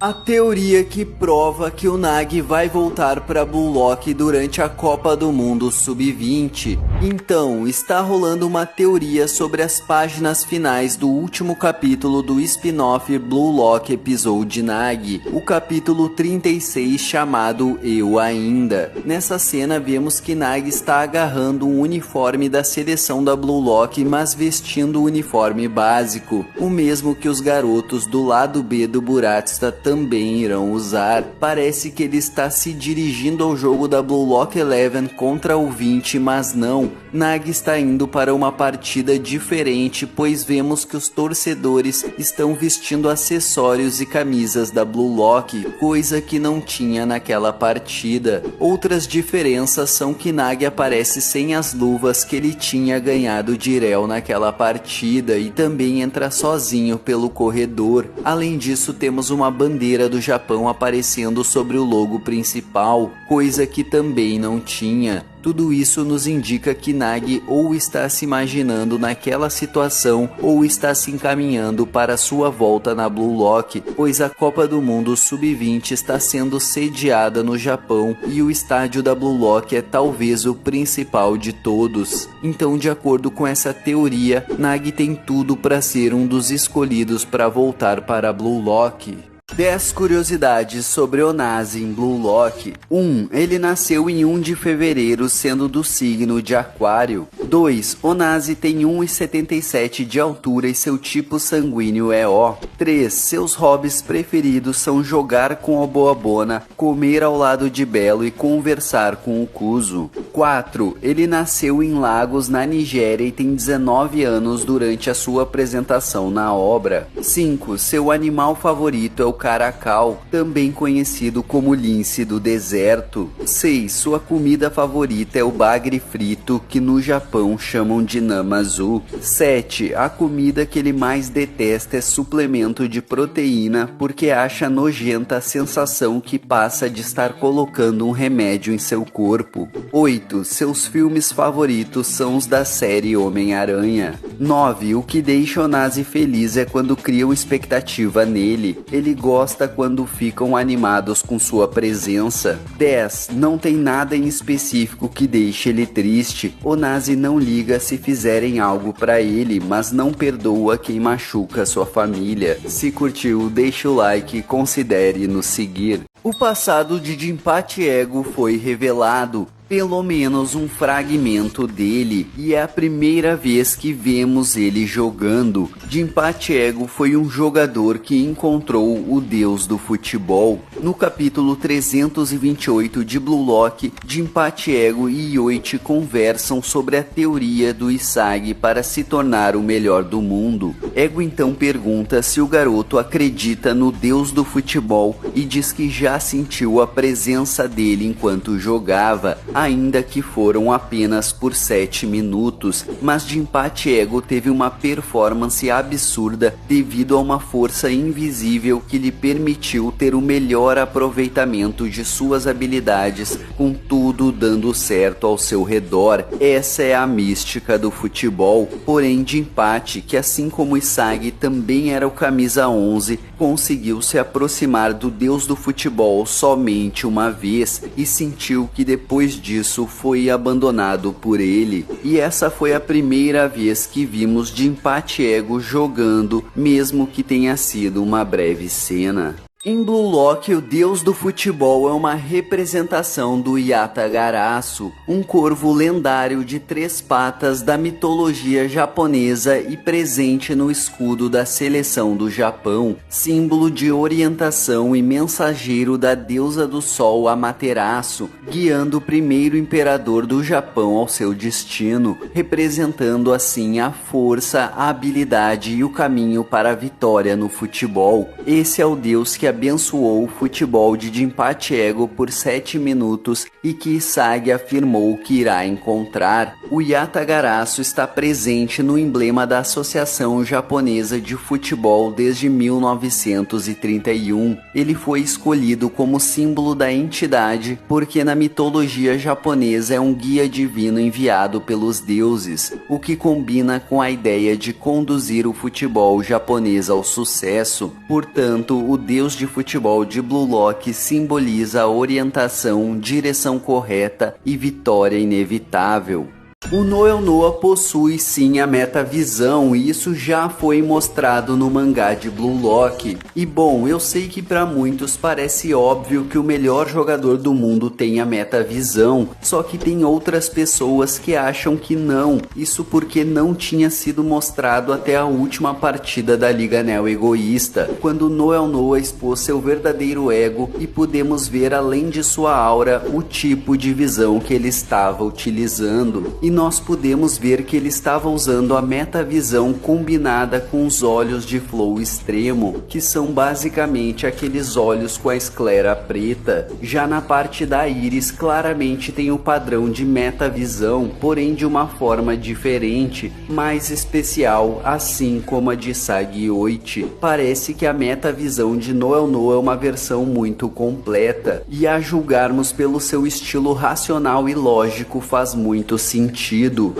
A teoria que prova que o Nagi vai voltar para Blue Lock durante a Copa do Mundo Sub-20. Então, está rolando uma teoria sobre as páginas finais do último capítulo do spin-off Blue Lock Episode Nagi, o capítulo 36 chamado Eu Ainda. Nessa cena vemos que Nagi está agarrando um uniforme da seleção da Blue Lock, mas vestindo o uniforme básico, o mesmo que os garotos do lado B do Buratsta também irão usar. Parece que ele está se dirigindo ao jogo da Blue Lock 11 contra o 20, mas não. Nagi está indo para uma partida diferente, pois vemos que os torcedores estão vestindo acessórios e camisas da Blue Lock, coisa que não tinha naquela partida. Outras diferenças são que Nagi aparece sem as luvas que ele tinha ganhado de Irel naquela partida e também entra sozinho pelo corredor. Além disso, temos uma bandeira do Japão aparecendo sobre o logo principal, coisa que também não tinha. Tudo isso nos indica que Nagi ou está se imaginando naquela situação ou está se encaminhando para sua volta na Blue Lock, pois a Copa do Mundo Sub-20 está sendo sediada no Japão e o estádio da Blue Lock é talvez o principal de todos. Então, de acordo com essa teoria, Nagi tem tudo para ser um dos escolhidos para voltar para a Blue Lock. 10 curiosidades sobre Onazi em Blue Lock. 1. Ele nasceu em 1 de fevereiro, sendo do signo de Aquário. 2. Onazi tem 1,77 de altura e seu tipo sanguíneo é O. 3. Seus hobbies preferidos são jogar com o Boabona, comer ao lado de Belo e conversar com o Kuzo. 4. Ele nasceu em Lagos, na Nigéria e tem 19 anos durante a sua apresentação na obra. 5. Seu animal favorito é o caracal, também conhecido como lince do deserto. 6. Sua comida favorita é o bagre frito, que no Japão chamam de namazu. 7. A comida que ele mais detesta é suplemento de proteína, porque acha nojenta a sensação que passa de estar colocando um remédio em seu corpo. 8. Seus filmes favoritos são os da série Homem-Aranha. 9. O que deixa Onazi feliz é quando criam expectativa nele. Ele gosta quando ficam animados com sua presença. 10. Não tem nada em específico que deixe ele triste. Onazi não liga se fizerem algo pra ele, mas não perdoa quem machuca sua família. Se curtiu, deixa o like e considere nos seguir. O passado de Jinpachi Ego foi revelado. Pelo menos um fragmento dele, e é a primeira vez que vemos ele jogando. Jinpachi Ego foi um jogador que encontrou o deus do futebol. No capítulo 328 de Blue Lock, Jinpachi Ego e Yoichi conversam sobre a teoria do Isagi para se tornar o melhor do mundo. Ego então pergunta se o garoto acredita no deus do futebol e diz que já sentiu a presença dele enquanto jogava, ainda que foram apenas por 7 minutos, mas Jinpachi Ego teve uma performance absurda devido a uma força invisível que lhe permitiu ter o melhor aproveitamento de suas habilidades, com tudo dando certo ao seu redor. Essa é a mística do futebol. Porém, Jinpachi, que assim como Isagi também era o camisa 11, conseguiu se aproximar do deus do futebol somente uma vez e sentiu que depois disso foi abandonado por ele. E essa foi a primeira vez que vimos Jinpachi Ego jogando, mesmo que tenha sido uma breve cena. Em Blue Lock, o deus do futebol é uma representação do Yatagarasu, um corvo lendário de 3 patas da mitologia japonesa e presente no escudo da seleção do Japão, símbolo de orientação e mensageiro da deusa do sol Amaterasu, guiando o primeiro imperador do Japão ao seu destino, representando assim a força, a habilidade e o caminho para a vitória no futebol. Esse é o deus que abençoou o futebol de Jinpachi Ego por 7 minutos e que Isagi afirmou que irá encontrar. O Yatagarasu está presente no emblema da Associação Japonesa de Futebol desde 1931. Ele foi escolhido como símbolo da entidade porque na mitologia japonesa é um guia divino enviado pelos deuses, o que combina com a ideia de conduzir o futebol japonês ao sucesso. Portanto, o deus de futebol de Blue Lock simboliza a orientação, direção correta e vitória inevitável. O Noel Noah possui sim a metavisão e isso já foi mostrado no mangá de Blue Lock. E bom, eu sei que para muitos parece óbvio que o melhor jogador do mundo tem a metavisão, só que tem outras pessoas que acham que não, isso porque não tinha sido mostrado até a última partida da Liga Neo Egoísta, quando Noel Noah expôs seu verdadeiro ego e pudemos ver além de sua aura o tipo de visão que ele estava utilizando. E nós podemos ver que ele estava usando a metavisão combinada com os olhos de flow extremo, que são basicamente aqueles olhos com a esclera preta. Já na parte da íris claramente tem o padrão de metavisão, porém de uma forma diferente, mais especial, assim como a de Sagioi. Parece que a metavisão de Noel Noah é uma versão muito completa, e a julgarmos pelo seu estilo racional e lógico faz muito sentido.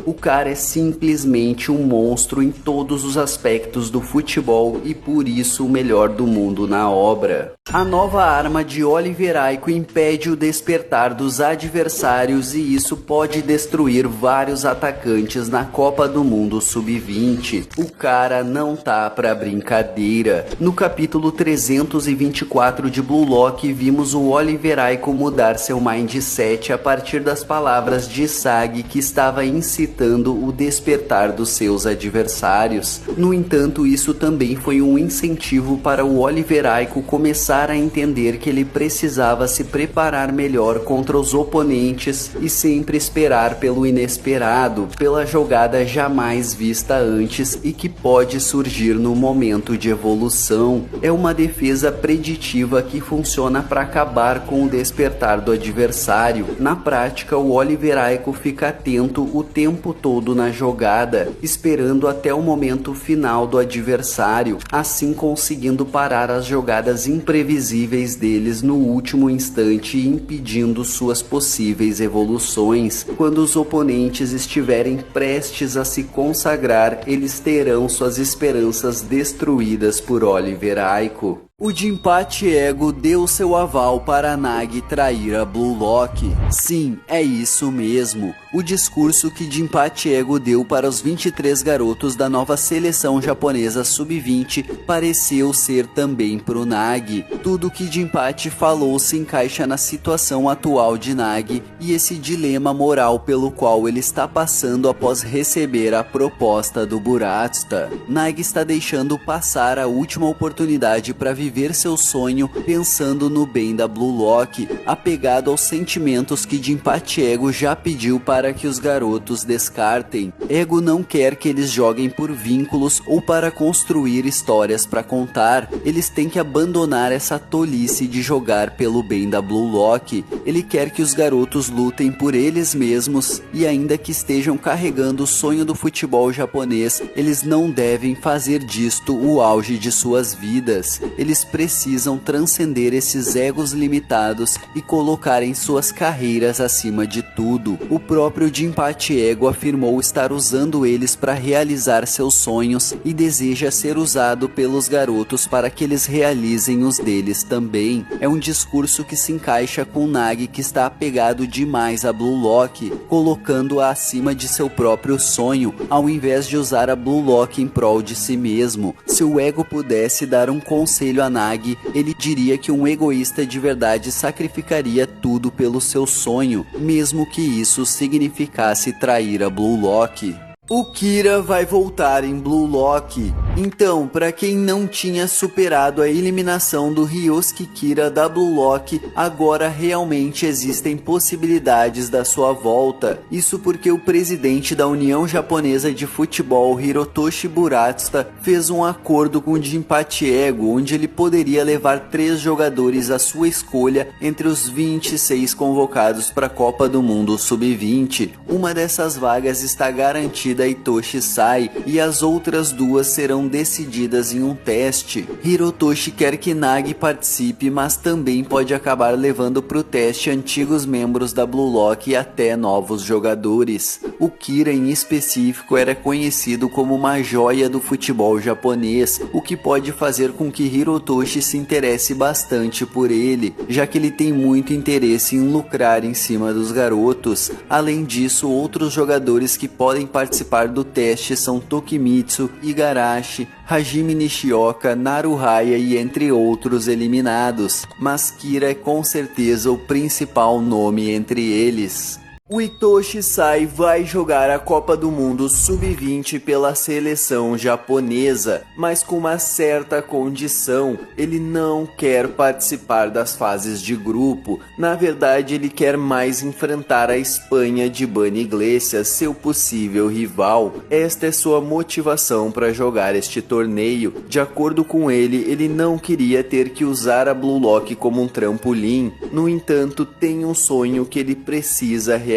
O cara é simplesmente um monstro em todos os aspectos do futebol e por isso o melhor do mundo na obra. A nova arma de Oliver Aiko impede o despertar dos adversários e isso pode destruir vários atacantes na Copa do Mundo Sub-20. O cara não tá pra brincadeira. No capítulo 324 de Blue Lock vimos o Oliver Aiko mudar seu mindset a partir das palavras de Sagi que estava incitando o despertar dos seus adversários. No entanto, isso também foi um incentivo para o Oliver Aiko começar a entender que ele precisava se preparar melhor contra os oponentes e sempre esperar pelo inesperado, pela jogada jamais vista antes e que pode surgir no momento de evolução. É uma defesa preditiva que funciona para acabar com o despertar do adversário. Na prática, o Oliver Aiko fica atento o tempo todo na jogada, esperando até o momento final do adversário, assim conseguindo parar as jogadas imprevisíveis deles no último instante e impedindo suas possíveis evoluções. Quando os oponentes estiverem prestes a se consagrar, eles terão suas esperanças destruídas por Oliver Aiko. O Jinpachi Ego deu seu aval para Nagi trair a Blue Lock. Sim, é isso mesmo. O discurso que Jinpachi Ego deu para os 23 garotos da nova seleção japonesa Sub-20 pareceu ser também pro Nagi. Tudo que Jinpachi falou se encaixa na situação atual de Nagi e esse dilema moral pelo qual ele está passando após receber a proposta do Buratsuta. Nagi está deixando passar a última oportunidade para viver seu sonho pensando no bem da Blue Lock, apegado aos sentimentos que Jinpachi Ego já pediu para que os garotos descartem. Ego não quer que eles joguem por vínculos ou para construir histórias para contar. Eles têm que abandonar essa tolice de jogar pelo bem da Blue Lock. Ele quer que os garotos lutem por eles mesmos e ainda que estejam carregando o sonho do futebol japonês, eles não devem fazer disto o auge de suas vidas. Eles precisam transcender esses egos limitados e colocarem suas carreiras acima de tudo. O próprio Jinpachi Ego afirmou estar usando eles para realizar seus sonhos e deseja ser usado pelos garotos para que eles realizem os deles também. É um discurso que se encaixa com Nagi, que está apegado demais a Blue Lock, colocando-a acima de seu próprio sonho, ao invés de usar a Blue Lock em prol de si mesmo. Se o Ego pudesse dar um conselho a Nagi, ele diria que um egoísta de verdade sacrificaria tudo pelo seu sonho, mesmo que isso significasse trair a Blue Lock. O Kira vai voltar em Blue Lock. Então, para quem não tinha superado a eliminação do Ryosuke Kira da Blue Lock, agora realmente existem possibilidades da sua volta. Isso porque o presidente da União Japonesa de Futebol, Hirotoshi Buratsuta, fez um acordo com Jinpachi Ego, onde ele poderia levar 3 jogadores à sua escolha entre os 26 convocados para a Copa do Mundo Sub-20. Uma dessas vagas está garantida a Itoshi Sai e as outras 2 serão foram decididas em um teste. Hirotoshi quer que Nagi participe, mas também pode acabar levando para o teste antigos membros da Blue Lock e até novos jogadores. O Kira em específico era conhecido como uma joia do futebol japonês, o que pode fazer com que Hirotoshi se interesse bastante por ele, já que ele tem muito interesse em lucrar em cima dos garotos. Além disso, outros jogadores que podem participar do teste são Tokimitsu, Igarashi, Hajime Nishioka, Naruhaya e entre outros eliminados, mas Kira é com certeza o principal nome entre eles. O Hitoshi Sai vai jogar a Copa do Mundo Sub-20 pela seleção japonesa, mas com uma certa condição: ele não quer participar das fases de grupo. Na verdade, ele quer mais enfrentar a Espanha de Bunny Iglesias, seu possível rival. Esta é sua motivação para jogar este torneio. De acordo com ele, ele não queria ter que usar a Blue Lock como um trampolim. No entanto, tem um sonho que ele precisa realizar,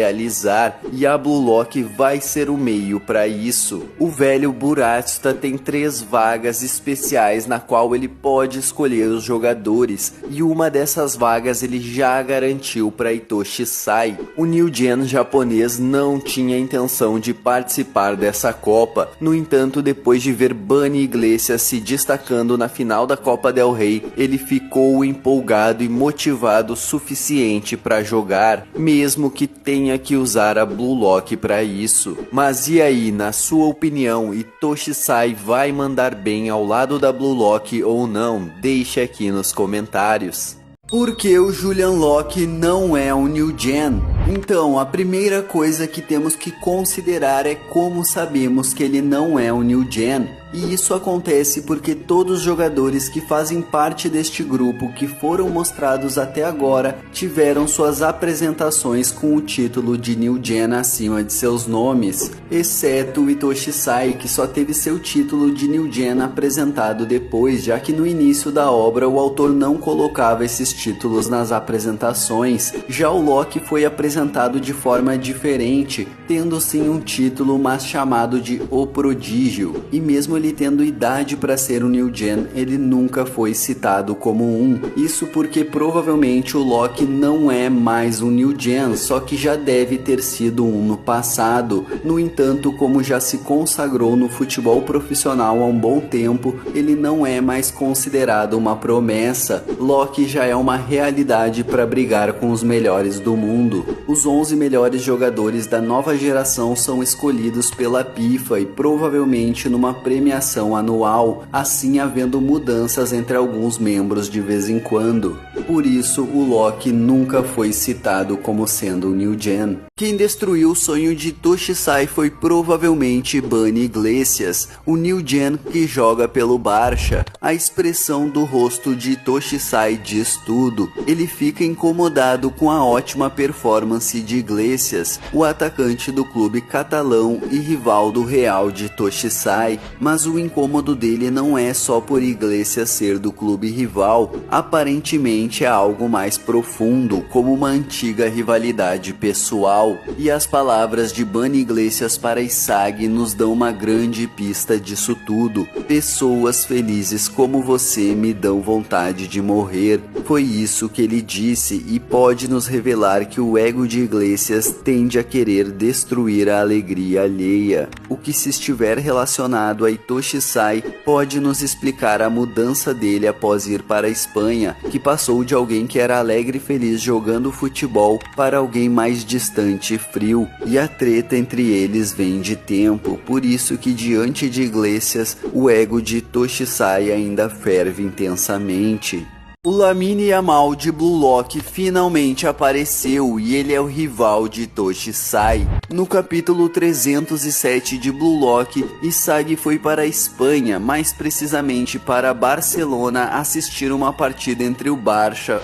e a Blue Lock vai ser o meio para isso. O velho Buratsuta tem 3 vagas especiais na qual ele pode escolher os jogadores, e uma dessas vagas ele já garantiu para Hitoshi Sai. O New Gen japonês não tinha intenção de participar dessa Copa. No entanto, depois de ver Bunny Iglesias se destacando na final da Copa del Rey, ele ficou empolgado e motivado o suficiente para jogar, mesmo que tenha que usar a Blue Lock para isso. Mas e aí, na sua opinião, Hitoshi Sai vai mandar bem ao lado da Blue Lock ou não? Deixe aqui nos comentários. Por que o Julian Locke não é um New Gen? Então, a primeira coisa que temos que considerar é como sabemos que ele não é um New Gen. E isso acontece porque todos os jogadores que fazem parte deste grupo que foram mostrados até agora tiveram suas apresentações com o título de New Gen acima de seus nomes, exceto o Hitoshi Sai, que só teve seu título de New Gen apresentado depois, já que no início da obra o autor não colocava esses títulos nas apresentações. Já o Locke foi apresentado de forma diferente, tendo sim um título, mas chamado de O Prodígio, e mesmo ele tendo idade para ser um New Gen, ele nunca foi citado como um. Isso porque provavelmente o Locke não é mais um New Gen, só que já deve ter sido um no passado. No entanto, como já se consagrou no futebol profissional há um bom tempo, ele não é mais considerado uma promessa. Locke já é uma realidade para brigar com os melhores do mundo. Os 11 melhores jogadores da nova geração são escolhidos pela FIFA e provavelmente numa premiação anual, assim havendo mudanças entre alguns membros de vez em quando. Por isso, o Locke nunca foi citado como sendo um New Gen. Quem destruiu o sonho de Hitoshi Sai foi provavelmente Bunny Iglesias, o New Gen que joga pelo Barça. A expressão do rosto de Hitoshi Sai diz tudo. Ele fica incomodado com a ótima performance de Iglesias, o atacante do clube catalão e rival do Real de Hitoshi Sai. Mas o incômodo dele não é só por Iglesias ser do clube rival, aparentemente é algo mais profundo, como uma antiga rivalidade pessoal. E as palavras de Bunny Iglesias para Isagi nos dão uma grande pista disso tudo. Pessoas felizes como você me dão vontade de morrer. Foi isso que ele disse e pode nos revelar que o ego de Iglesias tende a querer destruir a alegria alheia. O que se estiver relacionado a Hitoshi Sai pode nos explicar a mudança dele após ir para a Espanha, que passou de alguém que era alegre e feliz jogando futebol para alguém mais distante e frio, e a treta entre eles vem de tempo, por isso que diante de Iglesias, o ego de Hitoshi Sai ainda ferve intensamente. O Lamine Yamal de Blue Lock finalmente apareceu e ele é o rival de Hitoshi Sai. No capítulo 307 de Blue Lock, Isagi foi para a Espanha, mais precisamente para Barcelona, assistir uma partida entre o Barça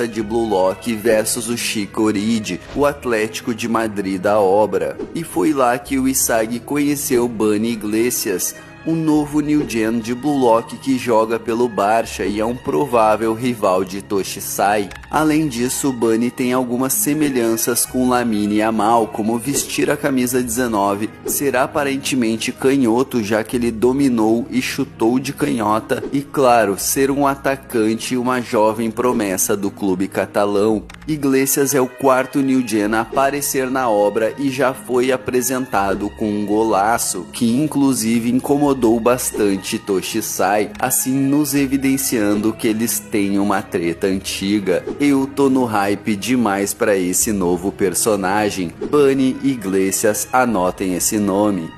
de Blue Lock versus o Chico Origi, o Atlético de Madrid da obra. E foi lá que o Isagi conheceu Bunny Iglesias. um novo New Gen de Blue Lock que joga pelo Barça e é um provável rival de Toshisai. Além disso, Bunny tem algumas semelhanças com Lamine Yamal, como vestir a camisa 19, ser aparentemente canhoto já que ele dominou e chutou de canhota e, claro, ser um atacante e uma jovem promessa do clube catalão. Iglesias é o quarto New Gen a aparecer na obra e já foi apresentado com um golaço que inclusive incomodou bastante Toshisai, assim nos evidenciando que eles têm uma treta antiga. Eu tô no hype demais para esse novo personagem. Bunny Iglesias, anotem esse nome.